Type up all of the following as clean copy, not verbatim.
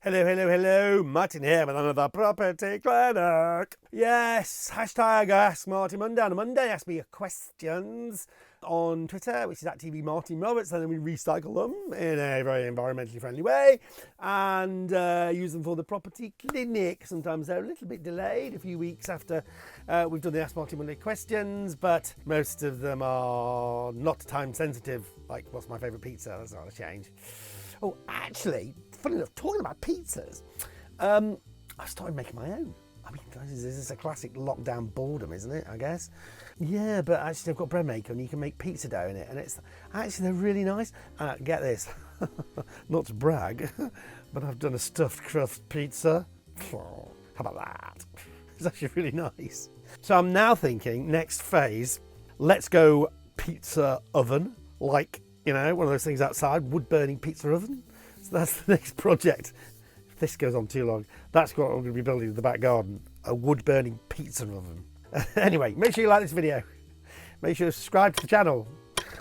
Hello, hello, hello. Martin here with another property clinic. Yes, hashtag Ask Martin Monday. On a Monday, ask me your questions on Twitter, which is at TV Martin Roberts, and then we recycle them in a very environmentally friendly way and use them for the property clinic. Sometimes they're a little bit delayed, a few weeks after we've done the Ask Martin Monday questions, but most of them are not time sensitive, like what's my favourite pizza? That's not a change. Oh, actually, funny enough, talking about pizzas, I started making my own. I mean, this is a classic lockdown boredom, isn't it, I guess? Yeah, but actually I've got bread maker and you can make pizza dough in it, and it's actually, they're really nice. Get this, not to brag, but I've done a stuffed crust pizza. How about that? It's actually really nice. So I'm now thinking, next phase, let's go pizza oven, like, you know, one of those things outside, wood-burning pizza oven. So that's the next project. If this goes on too long, that's what I'm going to be building in the back garden, a wood-burning pizza oven. Anyway, make sure you like this video. Make sure you subscribe to the channel.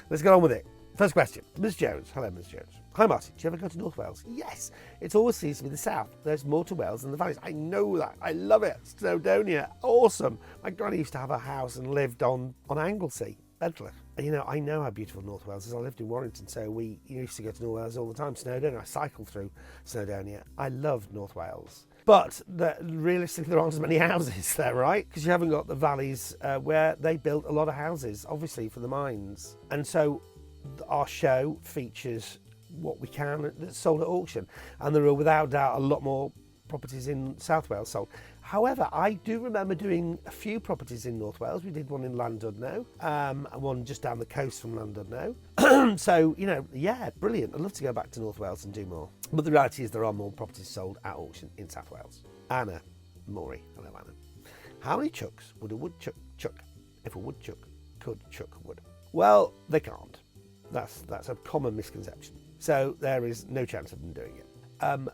Let's get on with it. First question, Ms. Jones. Hello, Ms. Jones. Hi, Martin. Do you ever go to North Wales? Yes. It always seems to be the south. There's more to Wales than the valleys. I know that. I love it. Snowdonia. Awesome. My granny used to have a house and lived on Anglesey, Bedford. And you know, I know how beautiful North Wales is. I lived in Warrington, so we used to go to North Wales all the time. Snowdonia. I cycled through Snowdonia. I love North Wales. But realistically, there aren't as many houses there, right? Because you haven't got the valleys where they built a lot of houses, obviously, for the mines. And so our show features what we can that's sold at auction. And there are, without doubt, a lot more properties in South Wales sold. However, I do remember doing a few properties in North Wales. We did one in Llandudno, and one just down the coast from Llandudno. So, you know, yeah, brilliant. I'd love to go back to North Wales and do more. But the reality is there are more properties sold at auction in South Wales. Anna Maury. Hello, Anna. How many chucks would a woodchuck chuck if a woodchuck could chuck wood? Well, they can't. That's a common misconception. So there is no chance of them doing it.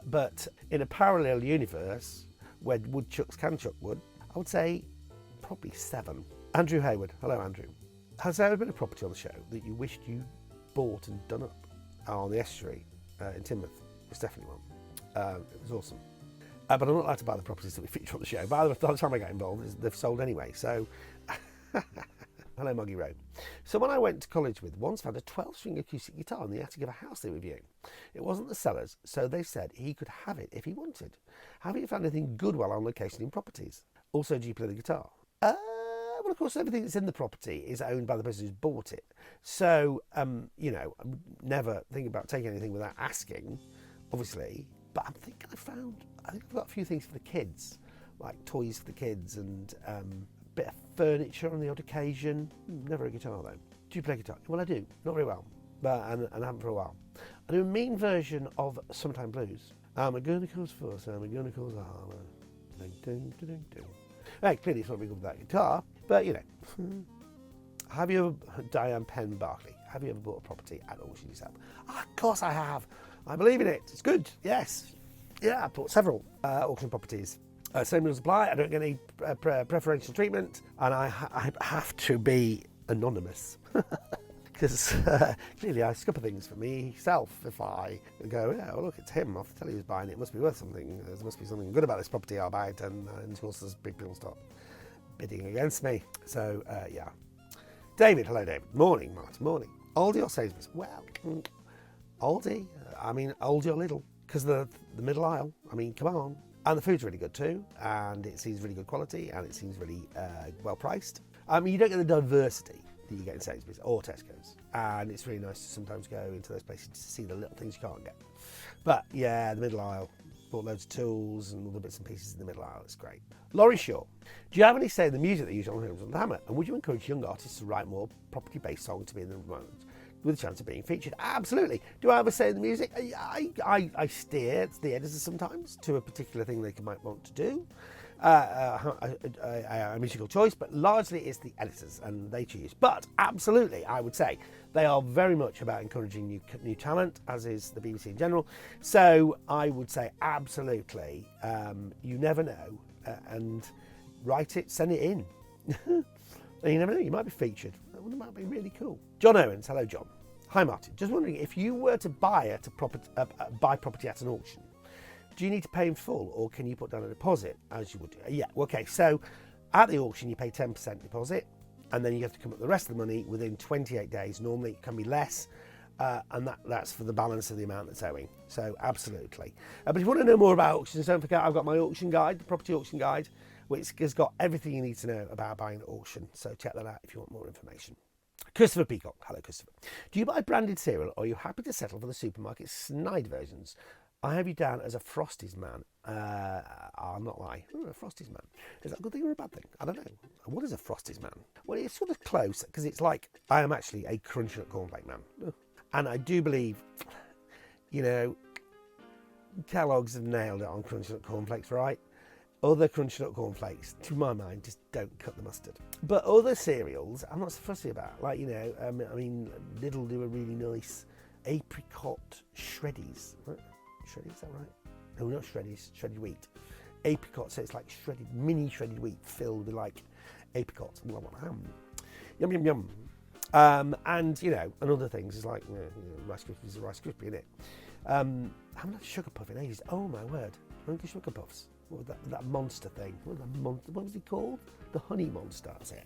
But in a parallel universe where woodchucks can chuck wood, I would say probably 7. Andrew Hayward. Hello, Andrew. Has there ever been a property on the show that you wished you bought and done up? On the estuary in Teignmouth was definitely one. It was awesome. But I'm not allowed to buy the properties that we feature on the show. By the time I get involved, they've sold anyway. So, hello, Moggy Road. Someone I went to college with once found a 12-string acoustic guitar in the attic of a house they were viewing. It wasn't the seller's, so they said he could have it if he wanted. Have you found anything good while on location in properties? Also, do you play the guitar? Well, of course, everything that's in the property is owned by the person who's bought it. So, you know, I would never think about taking anything without asking, obviously. But I think I've got a few things for the kids, like toys for the kids and a bit of furniture on the odd occasion. Never a guitar, though. Do you play guitar? Well, I do. Not very well, but and I haven't for a while. I do a mean version of Summertime Blues. I'm a gonna cause fuss, I'm a gonna cause a harm. Ding, ding, ding, ding. Hey, clearly it's not very good with that guitar, but you know. Have you ever, Diane Penn Barkley, have you ever bought a property at auction yourself? Of course I have. I believe in it. It's good. Yes. Yeah, I bought several auction properties. Same rules apply. I don't get any preferential treatment, and I have to be anonymous. Because clearly I scupper things for myself. If I go, yeah, well, look, it's him. I'll tell you who's buying it. It must be worth something. There must be something good about this property I'll buy it. And of course, there's big people start bidding against me. So, yeah. David. Hello, David. Morning, Martin. Morning. Aldi or Sainsbury's? Well, Aldi. I mean, Aldi or Lidl. Because the middle aisle. I mean, come on. And the food's really good too. And it seems really good quality. And it seems really well priced. I mean, you don't get the diversity that you get in Sainsbury's or Tesco's, and it's really nice to sometimes go into those places to see the little things you can't get. But yeah, the middle aisle, bought loads of tools and all the bits and pieces in the middle aisle. It's great. Laurie Shaw, do you have any say in the music they use on Homes on the Hammer, and would you encourage young artists to write more property-based songs to be in the moment with a chance of being featured? Absolutely. Do I have a say in the music? I steer the editors sometimes to a particular thing they might want to do. A musical choice, but largely it's the editors and they choose. But absolutely, I would say they are very much about encouraging new talent, as is the BBC in general. So I would say absolutely, you never know, and write it, send it in. And you never know, you might be featured. That might be really cool. John Owens, hello John. Hi Martin, just wondering if you were to buy property at an auction, Do you need to pay in full, or can you put down a deposit as you would do? Yeah, okay, so at the auction you pay 10% deposit, and then you have to come up with the rest of the money within 28 days. Normally it can be less, and that's for the balance of the amount that's owing. So absolutely. But if you want to know more about auctions, don't forget I've got my auction guide, the property auction guide, which has got everything you need to know about buying at auction. So check that out if you want more information. Christopher Peacock. Hello, Christopher. Do you buy branded cereal, or are you happy to settle for the supermarket snide versions? I have you down as a Frosties man. I'll not lie. A Frosties man. Is that a good thing or a bad thing? I don't know. What is a Frosties man? Well, it's sort of close, because it's like I am actually a Crunch Nut cornflake man. And I do believe, you know, Kellogg's have nailed it on Crunch Nut cornflakes, right? Other Crunch Nut cornflakes, to my mind, just don't cut the mustard. But other cereals, I'm not so fussy about. Like, you know, I mean, Lidl do a really nice apricot shreddies. Shreddies, is that right? No, not shreddies, shredded wheat. Apricot, so it's like mini shredded wheat filled with like apricots. Yum, yum, yum. And, you know, and other things is like, you know, Rice Krispies are Rice Krispie, innit? I haven't had sugar puff in ages. Oh my word, Hungry Sugar Puffs. What was that monster thing? What was he called? The honey monster, that's it.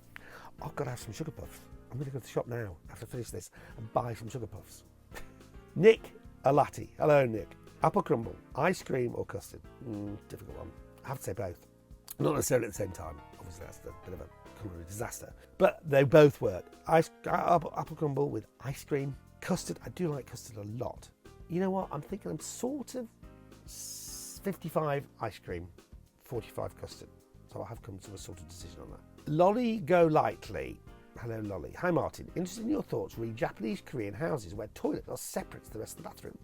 I've got to have some sugar puffs. I'm going to go to the shop now after I finish this and buy some sugar puffs. Nick Alatti. Hello, Nick. Apple crumble, ice cream or custard? Difficult one. I have to say both. Not necessarily at the same time. Obviously, that's a bit of a culinary disaster. But they both work. Apple crumble with ice cream. Custard, I do like custard a lot. You know what? I'm thinking I'm sort of 55 ice cream, 45 custard. So I have come to a sort of decision on that. Lolly Go Lightly. Hello, Lolly. Hi, Martin. Interested in your thoughts re Japanese Korean houses where toilets are separate to the rest of the bathroom.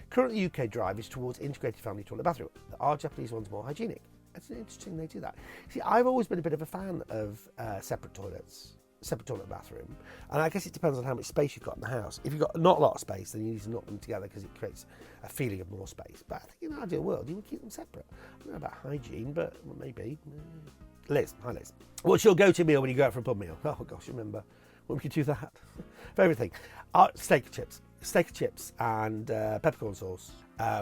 Currently, UK drive is towards integrated family toilet bathroom. Are Japanese ones more hygienic? It's interesting they do that. See, I've always been a bit of a fan of separate toilets, separate toilet bathroom. And I guess it depends on how much space you've got in the house. If you've got not a lot of space, then you need to knock them together because it creates a feeling of more space. But I think in an ideal world, you would keep them separate. I don't know about hygiene, but maybe. Liz, hi Liz. What's your go-to meal when you go out for a pub meal? Oh gosh, remember when we could do that? Favourite thing? Steak chips and peppercorn sauce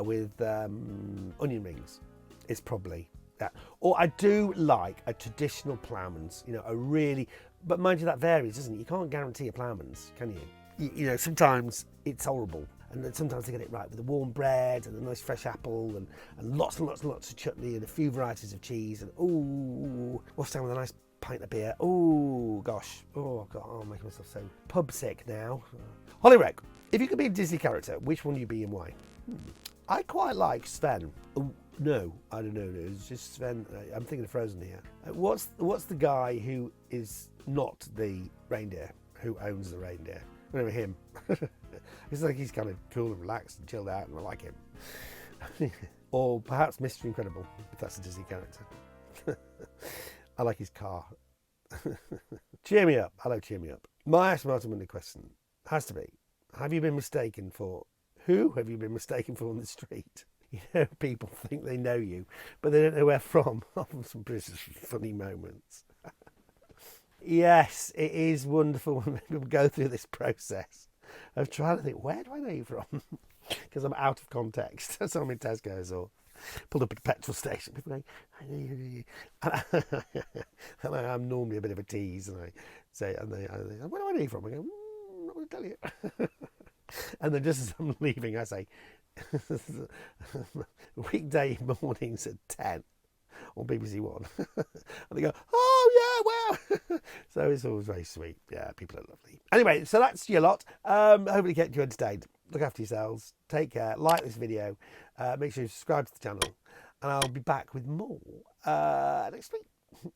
with onion rings is probably that. Or I do like a traditional ploughman's, you know, a really, but mind you that varies, doesn't it? You can't guarantee a ploughman's, can you? You know, sometimes it's horrible. And then sometimes they get it right with the warm bread and the nice fresh apple and lots and lots and lots of chutney and a few varieties of cheese and ooh, washed down with a nice pint of beer. Ooh, gosh. Oh, God, I'm making myself so pub sick now. Hollywreck, if you could be a Disney character, which one would you be and why? I quite like Sven. Oh, no, I don't know. No, it's just Sven. I'm thinking of Frozen here. What's the guy who is not the reindeer, who owns the reindeer? Remember him? It's like he's kind of cool and relaxed and chilled out, and I like him. Or perhaps Mr. Incredible, if that's a Disney character. I like his car. Cheer me up. Hello, cheer me up. My Ask Martin Monday question has to be, have you been mistaken for, who have you been mistaken for on the street? You know, people think they know you, but they don't know where from. Often some pretty funny moments. Yes, it is wonderful when people go through this process of trying to think, where do I know you from? Because I'm out of context. So I'm in Tesco's or pulled up at a petrol station. People going, I know you. And I'm normally a bit of a tease. And I say, and they where do I know you from? I go, I'm not going to tell you. And then just as I'm leaving, I say, weekday mornings at 10 on BBC One. And they go, oh yeah, wow. So it's always very sweet. Yeah, people are lovely. Anyway, so that's your lot. Hopefully kept you entertained. Look after yourselves. Take care. Like this video. Make sure you subscribe to the channel. And I'll be back with more next week.